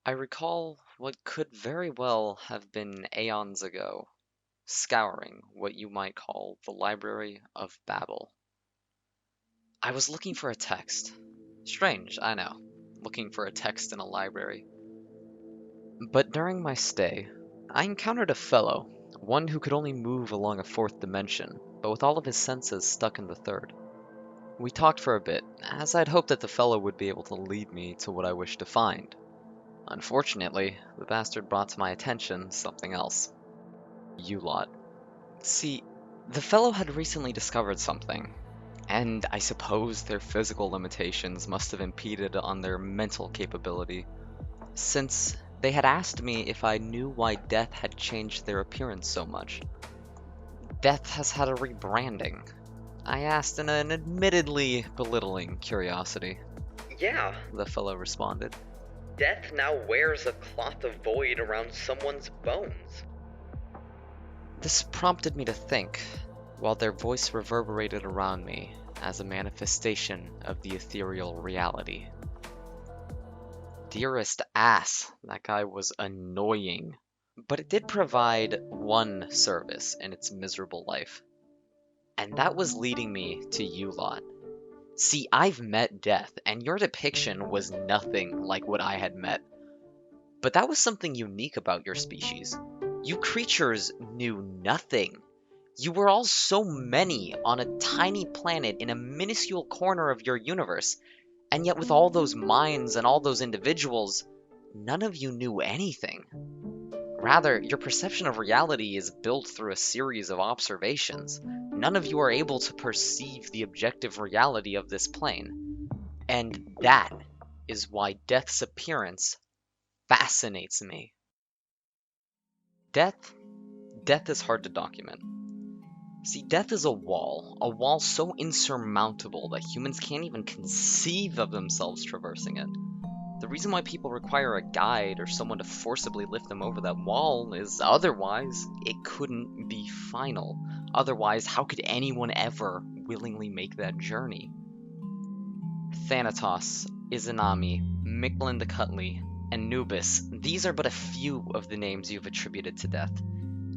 I recall what could very well have been aeons ago, scouring what you might call the Library of Babel. I was looking for a text. Strange, I know, looking for a text in a library. But during my stay, I encountered a fellow, one who could only move along a fourth dimension, but with all of his senses stuck in the third. We talked for a bit, as I'd hoped that the fellow would be able to lead me to what I wished to find. Unfortunately, the bastard brought to my attention something else. You lot. See, the fellow had recently discovered something, and I suppose their physical limitations must have impeded on their mental capability, since they had asked me if I knew why death had changed their appearance so much. Death has had a rebranding. I asked in an admittedly belittling curiosity. Yeah, The fellow responded. death now wears a cloth of void around someone's bones. This prompted me to think, while their voice reverberated around me as a manifestation of the ethereal reality. Dearest ass, that guy was annoying. But it did provide one service in its miserable life. And that was leading me to you lot. See, I've met death, and your depiction was nothing like what I had met. But that was something unique about your species. You creatures knew nothing. You were all so many on a tiny planet in a minuscule corner of your universe, and yet with all those minds and all those individuals, none of you knew anything. Rather, your perception of reality is built through a series of observations. None of you are able to perceive the objective reality of this plane. And that is why death's appearance fascinates me. Death is hard to document. See, death is a wall so insurmountable that humans can't even conceive of themselves traversing it. The reason why people require a guide or someone to forcibly lift them over that wall is otherwise it couldn't be final. Otherwise, how could anyone ever willingly make that journey? Thanatos, Izanami, Mictlan the Cutly, and Nubis, these are but a few of the names you've attributed to death.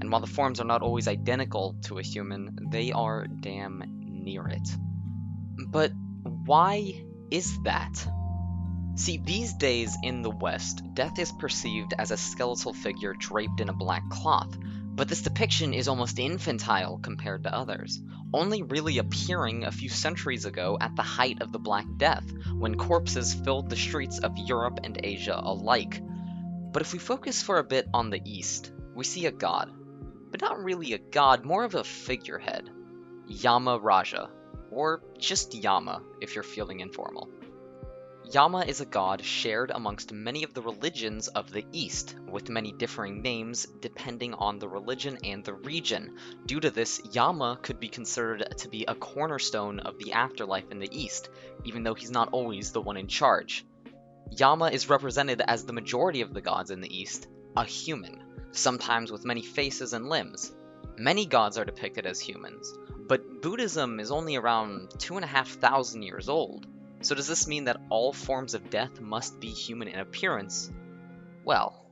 And while the forms are not always identical to a human, they are damn near it. But why is that? See, these days in the West, death is perceived as a skeletal figure draped in a black cloth, but this depiction is almost infantile compared to others, only really appearing a few centuries ago at the height of the Black Death, when corpses filled the streets of Europe and Asia alike. But if we focus for a bit on the East, we see a god. But not really a god, more of a figurehead. Yama Raja, or just Yama if you're feeling informal. Yama is a god shared amongst many of the religions of the East, with many differing names depending on the religion and the region. Due to this, Yama could be considered to be a cornerstone of the afterlife in the East, even though he's not always the one in charge. Yama is represented as the majority of the gods in the East, a human, sometimes with many faces and limbs. Many gods are depicted as humans, but Buddhism is only around 2,500 years old. So does this mean that all forms of death must be human in appearance? Well,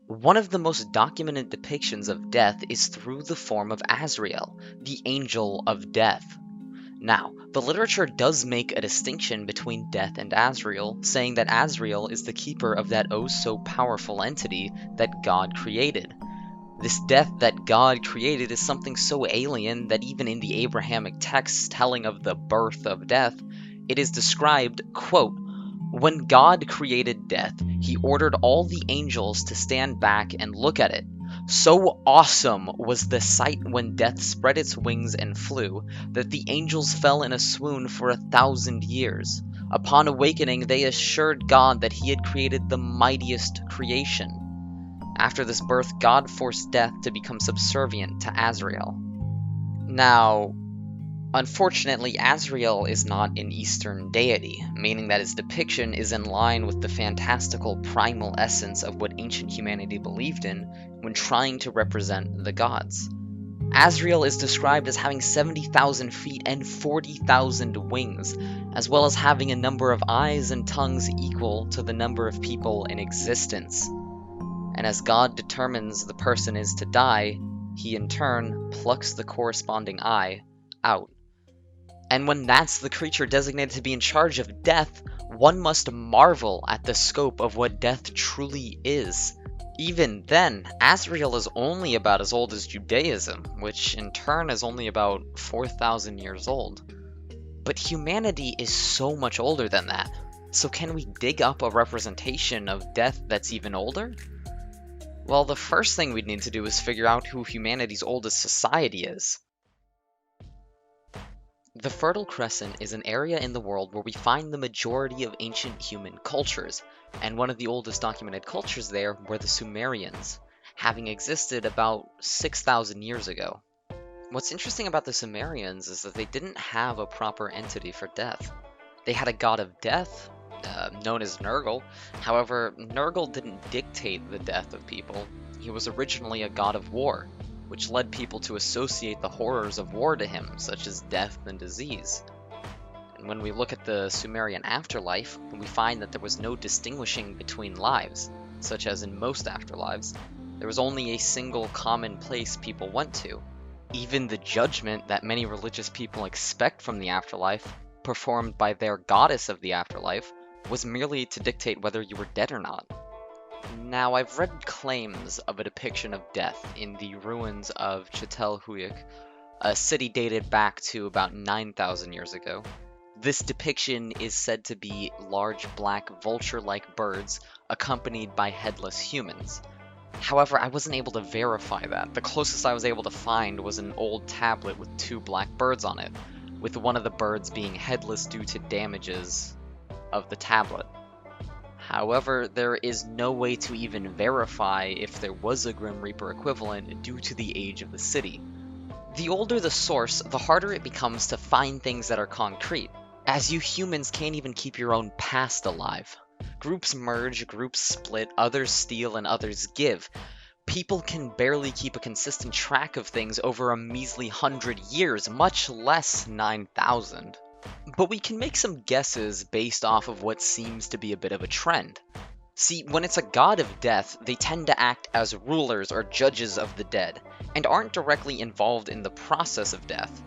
one of the most documented depictions of death is through the form of Azrael, the angel of death. Now, the literature does make a distinction between death and Azrael, saying that Azrael is the keeper of that oh so powerful entity that God created. This death that God created is something so alien that even in the Abrahamic texts telling of the birth of death, it is described, quote, "When God created death, he ordered all the angels to stand back and look at it. So awesome was the sight when death spread its wings and flew, that the angels fell in a swoon for 1,000 years. Upon awakening, they assured God that he had created the mightiest creation. After this birth, God forced death to become subservient to Azrael." Now, unfortunately, Azrael is not an Eastern deity, meaning that his depiction is in line with the fantastical primal essence of what ancient humanity believed in when trying to represent the gods. Asriel is described as having 70,000 feet and 40,000 wings, as well as having a number of eyes and tongues equal to the number of people in existence. And as God determines the person is to die, he in turn plucks the corresponding eye out. And when that's the creature designated to be in charge of death, one must marvel at the scope of what death truly is. Even then, Asriel is only about as old as Judaism, which in turn is only about 4,000 years old. But humanity is so much older than that. So can we dig up a representation of death that's even older? Well, the first thing we'd need to do is figure out who humanity's oldest society is. The Fertile Crescent is an area in the world where we find the majority of ancient human cultures, and one of the oldest documented cultures there were the Sumerians, having existed about 6,000 years ago. What's interesting about the Sumerians is that they didn't have a proper entity for death. They had a god of death, known as Nergal. However, Nergal didn't dictate the death of people. He was originally a god of war, which led people to associate the horrors of war to him, such as death and disease. And when we look at the Sumerian afterlife, we find that there was no distinguishing between lives, such as in most afterlives. There was only a single common place people went to. Even the judgment that many religious people expect from the afterlife, performed by their goddess of the afterlife, was merely to dictate whether you were dead or not. Now, I've read claims of a depiction of death in the ruins of Çatalhöyük, a city dated back to about 9,000 years ago. This depiction is said to be large black vulture-like birds accompanied by headless humans. However, I wasn't able to verify that. The closest I was able to find was an old tablet with 2 black birds on it, with one of the birds being headless due to damages of the tablet. However, there is no way to even verify if there was a Grim Reaper equivalent due to the age of the city. The older the source, the harder it becomes to find things that are concrete, as you humans can't even keep your own past alive. Groups merge, groups split, others steal, and others give. People can barely keep a consistent track of things over a measly 100 years, much less 9,000. But we can make some guesses based off of what seems to be a bit of a trend. See, when it's a god of death, they tend to act as rulers or judges of the dead, and aren't directly involved in the process of death.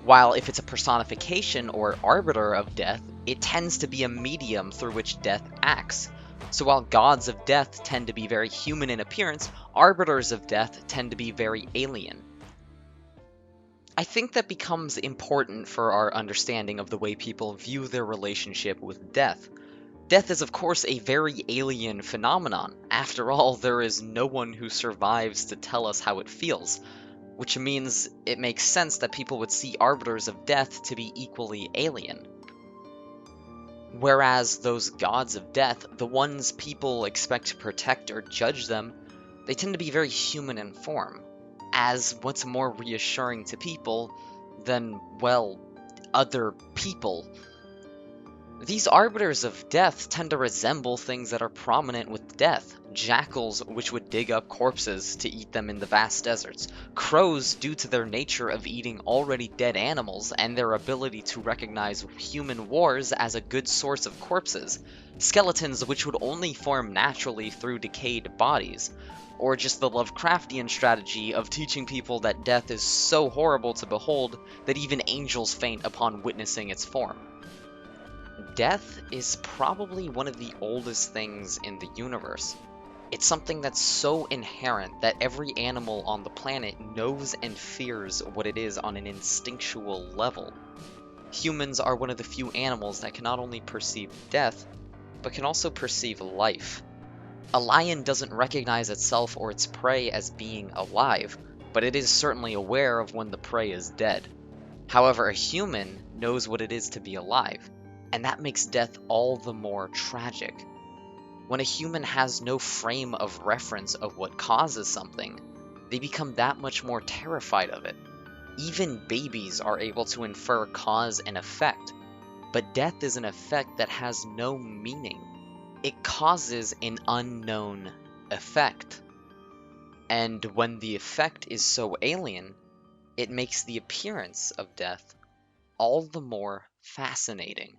While if it's a personification or arbiter of death, it tends to be a medium through which death acts. So while gods of death tend to be very human in appearance, arbiters of death tend to be very alien. I think that becomes important for our understanding of the way people view their relationship with death. Death is of course a very alien phenomenon. After all, there is no one who survives to tell us how it feels, which means it makes sense that people would see arbiters of death to be equally alien. Whereas those gods of death, the ones people expect to protect or judge them, they tend to be very human in form. As what's more reassuring to people than, well, other people. These arbiters of death tend to resemble things that are prominent with death. Jackals, which would dig up corpses to eat them in the vast deserts. Crows, due to their nature of eating already dead animals and their ability to recognize human wars as a good source of corpses. Skeletons, which would only form naturally through decayed bodies. Or just the Lovecraftian strategy of teaching people that death is so horrible to behold that even angels faint upon witnessing its form. Death is probably one of the oldest things in the universe. It's something that's so inherent that every animal on the planet knows and fears what it is on an instinctual level. Humans are one of the few animals that can not only perceive death, but can also perceive life. A lion doesn't recognize itself or its prey as being alive, but it is certainly aware of when the prey is dead. However, a human knows what it is to be alive, and that makes death all the more tragic. When a human has no frame of reference of what causes something, they become that much more terrified of it. Even babies are able to infer cause and effect, but death is an effect that has no meaning. It causes an unknown effect. And when the effect is so alien, it makes the appearance of death all the more fascinating.